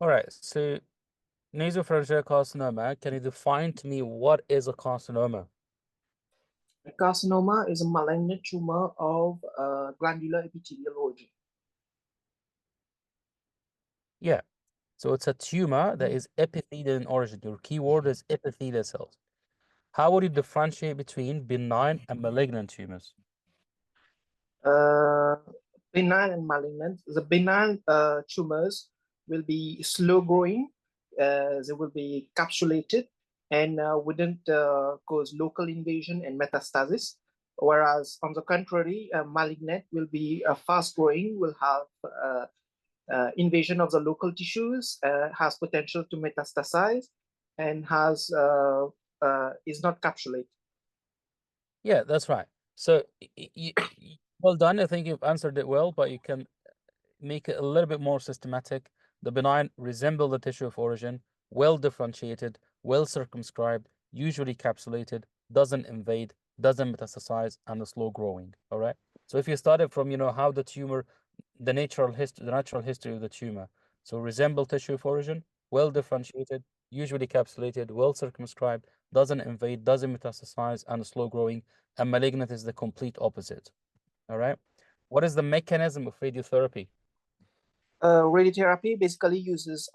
All right, so nasopharyngeal carcinoma, can you define to me what is a carcinoma? A carcinoma is a malignant tumor of glandular epithelial origin. Yeah, so it's a tumor that is epithelial in origin. Your keyword is epithelial cells. How would you differentiate between benign and malignant tumors? Uh, Benign and malignant. The benign tumors will be slow growing, they will be capsulated and wouldn't cause local invasion and metastasis. Whereas, on the contrary, malignant will be fast growing, will have invasion of the local tissues, has potential to metastasize, and is not capsulated. Yeah, that's right. So, well done. I think you've answered it well, but you can make it a little bit more systematic. The benign resemble the tissue of origin, well differentiated, well circumscribed, usually capsulated, doesn't invade, doesn't metastasize, and is slow growing. All right. So if you started from, how the tumor, the natural history of the tumor. So resemble tissue of origin, well differentiated, usually capsulated, well circumscribed, doesn't invade, doesn't metastasize, and is slow growing. And malignant is the complete opposite. All right. What is the mechanism of radiotherapy? Radiotherapy basically uses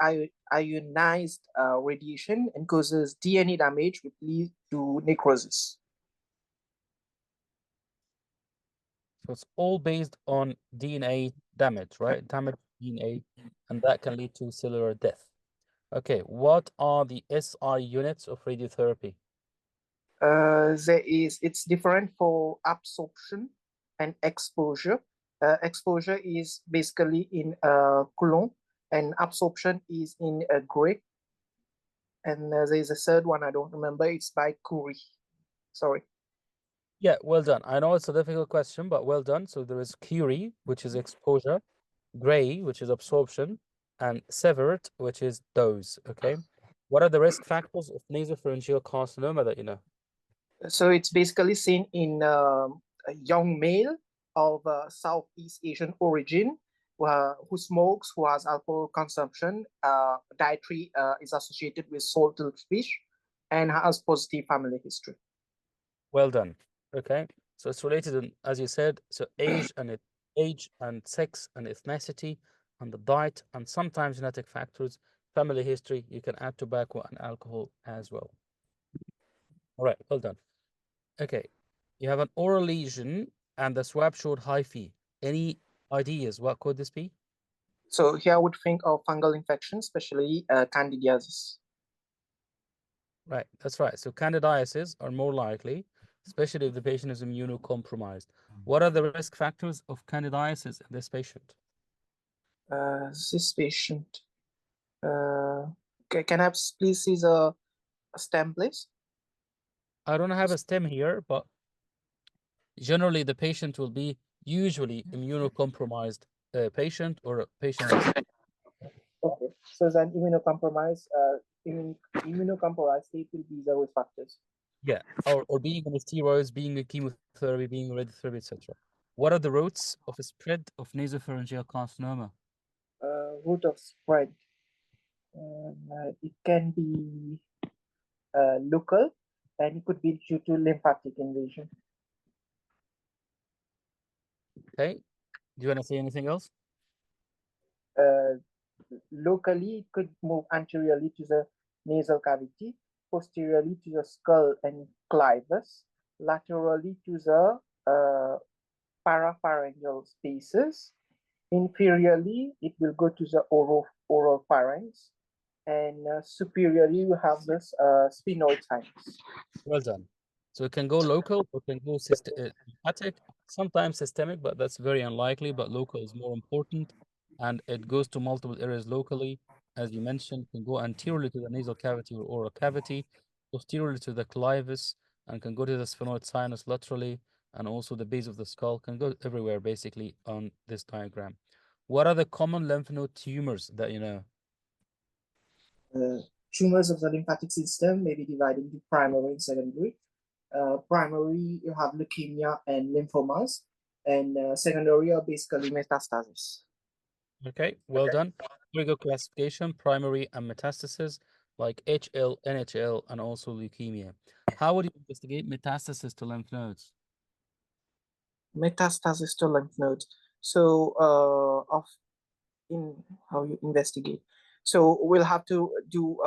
ionized radiation and causes DNA damage, which leads to necrosis. So it's all based on DNA damage, right? Damage DNA, and that can lead to cellular death. Okay, what are the SI units of radiotherapy? It's different for absorption and exposure. Exposure is basically in Coulomb, and absorption is in Gray. And there's a third one I don't remember. It's by Curie. Sorry. Yeah, well done. I know it's a difficult question, but well done. So there is Curie, which is exposure, Gray, which is absorption, and Severt, which is dose. Okay. What are the risk factors of nasopharyngeal carcinoma that you know? So it's basically seen in a young male of Southeast Asian origin who smokes, who has alcohol consumption, dietary is associated with salted fish, and has positive family history. Well done. Okay. So it's related, as you said, so age and sex and ethnicity and the diet and sometimes genetic factors, family history. You can add tobacco and alcohol as well. All right. Well done. Okay. You have an oral lesion and the swab showed hyphae. Any ideas? What could this be? So here I would think of fungal infection, especially candidiasis. Right. That's right. So candidiasis are more likely, especially if the patient is immunocompromised. What are the risk factors of candidiasis in this patient? This patient, uh, can I please see the stem, please? I don't have a stem here, but generally the patient will be usually immunocompromised patient or a patient that's Okay, so then immunocompromised state will be the risk factors. yeah, or being on steroids, being a chemotherapy, being radiotherapy, etc. What are the routes of a spread of nasopharyngeal carcinoma? Route of spread. It can be local, and it could be due to lymphatic invasion. Okay, do you want to say anything else? Uh, Locally, it could move anteriorly to the nasal cavity, posteriorly to the skull and clivus, laterally to the parapharyngeal spaces. Inferiorly, it will go to the oral pharynx, and superiorly, you have this sphenoid sinus. Well done. So it can go local or can go lymphatic, sometimes systemic, but that's very unlikely. But local is more important, and it goes to multiple areas locally. As you mentioned, can go anteriorly to the nasal cavity or oral cavity, posteriorly to the clivus, and can go to the sphenoid sinus laterally, and also the base of the skull can go everywhere basically on this diagram. What are the common lymph node tumors that you know? Tumors of the lymphatic system may be divided into primary and secondary. Primary, you have leukemia and lymphomas, and secondary are basically metastasis. Okay, well done. Very good classification, primary and metastasis, like HL, NHL, and also leukemia. How would you investigate metastasis to lymph nodes? Metastasis to lymph nodes. So, of in how you investigate. So we'll have to do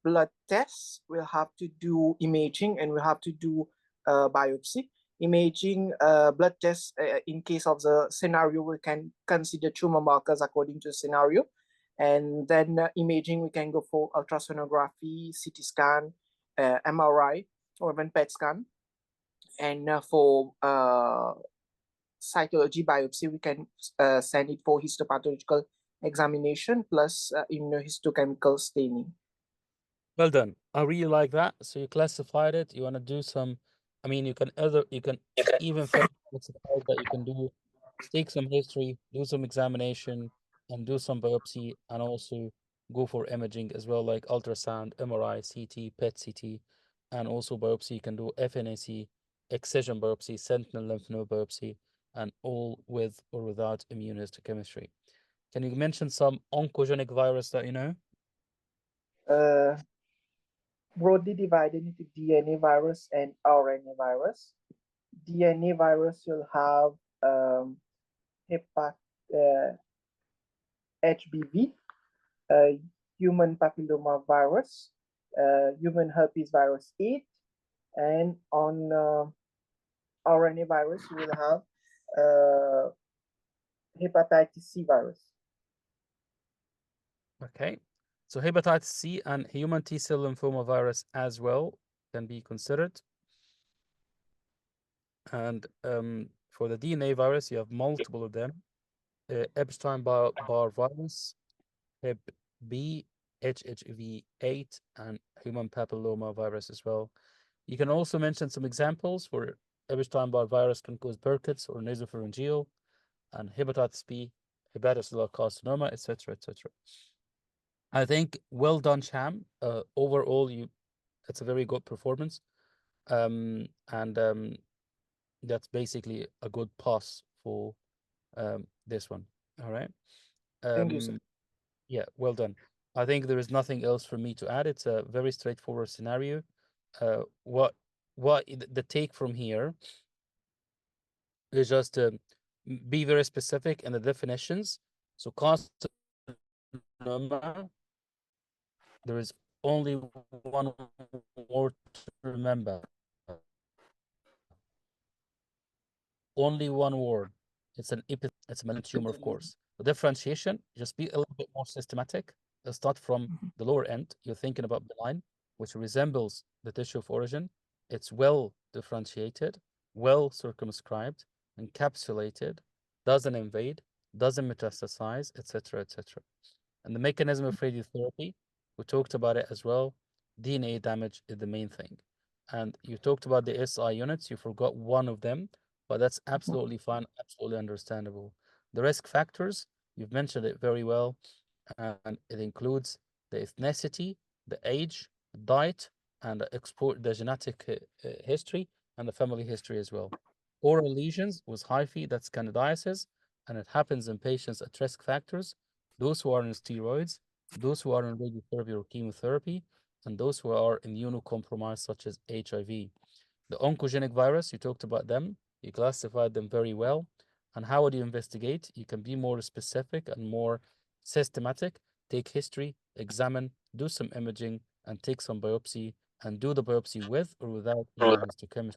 blood tests, we'll have to do imaging, and we'll have to do biopsy. Imaging, blood tests, in case of the scenario, we can consider tumor markers according to the scenario. And then imaging, we can go for ultrasonography, CT scan, MRI, or even PET scan. And for cytology biopsy, we can send it for histopathological examination plus immunohistochemical staining. Well done. I really like that. So you classified it. You want to do some, I mean, you can even further specify that you can take some history, do some examination, and do some biopsy, and also go for imaging as well, like ultrasound, MRI, CT, PET-CT, and also biopsy. You can do FNAC, excision biopsy, sentinel lymph node biopsy, and all with or without immunohistochemistry. Can you mention some oncogenic virus that you know? Broadly divided into DNA virus and RNA virus. DNA virus, you'll have HBV, human papilloma virus, human herpes virus 8, and on RNA virus, you will have hepatitis C virus. Okay. So hepatitis C and human T-cell lymphoma virus as well can be considered. And for the DNA virus, you have multiple of them. Epstein-Barr virus, Hep B, HHV8, and human papilloma virus as well. You can also mention some examples for Epstein-Barr virus can cause Burkitt's or nasopharyngeal, and hepatitis B, hepatocellular carcinoma, etc., etc. I think well done, Sham. Overall, it's a very good performance. And that's basically a good pass for this one. All right. Thank you, sir. Yeah, well done. I think there is nothing else for me to add. It's a very straightforward scenario. What the take from here is just to be very specific in the definitions. So carcinoma, there is only one word to remember. Only one word. It's it's a malignant tumor, of course. The differentiation, just be a little bit more systematic. Start from the lower end. You're thinking about benign, which resembles the tissue of origin. It's well differentiated, well circumscribed, encapsulated, doesn't invade, doesn't metastasize, etc., etc. And the mechanism of radiotherapy, we talked about it as well. DNA damage is the main thing. And you talked about the SI units, you forgot one of them, but that's absolutely fine, absolutely understandable. The risk factors, you've mentioned it very well, and it includes the ethnicity, the age, diet, and the genetic history and the family history as well. Oral lesions with hyphae, that's candidiasis, and it happens in patients at risk factors, those who are on steroids, those who are on radiotherapy or chemotherapy, and those who are immunocompromised, such as HIV. The oncogenic virus, you talked about them, you classified them very well. And how would you investigate? You can be more specific and more systematic. Take history, examine, do some imaging, and take some biopsy, and do the biopsy with or without immunohistochemistry.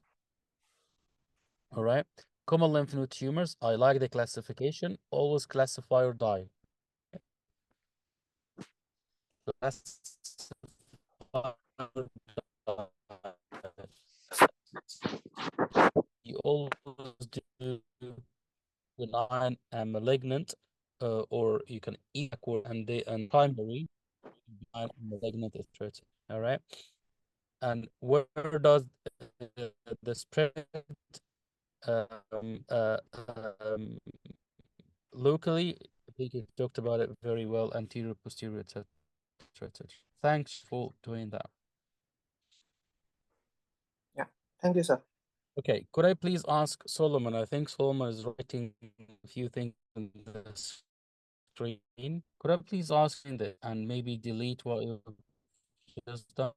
All right. Common lymph node tumors, I like the classification. Always classify or die. Classify or die. You always do benign and malignant, or you can equal and primary benign and malignant is all right. And where does the spread um, uh, um, locally? I think you talked about it very well, anterior, posterior, etc. etc. Thanks for doing that. Yeah, thank you, sir. Okay, could I please ask Solomon? I think Solomon is writing a few things in this screen. Could I please ask you that and maybe delete what you've just done?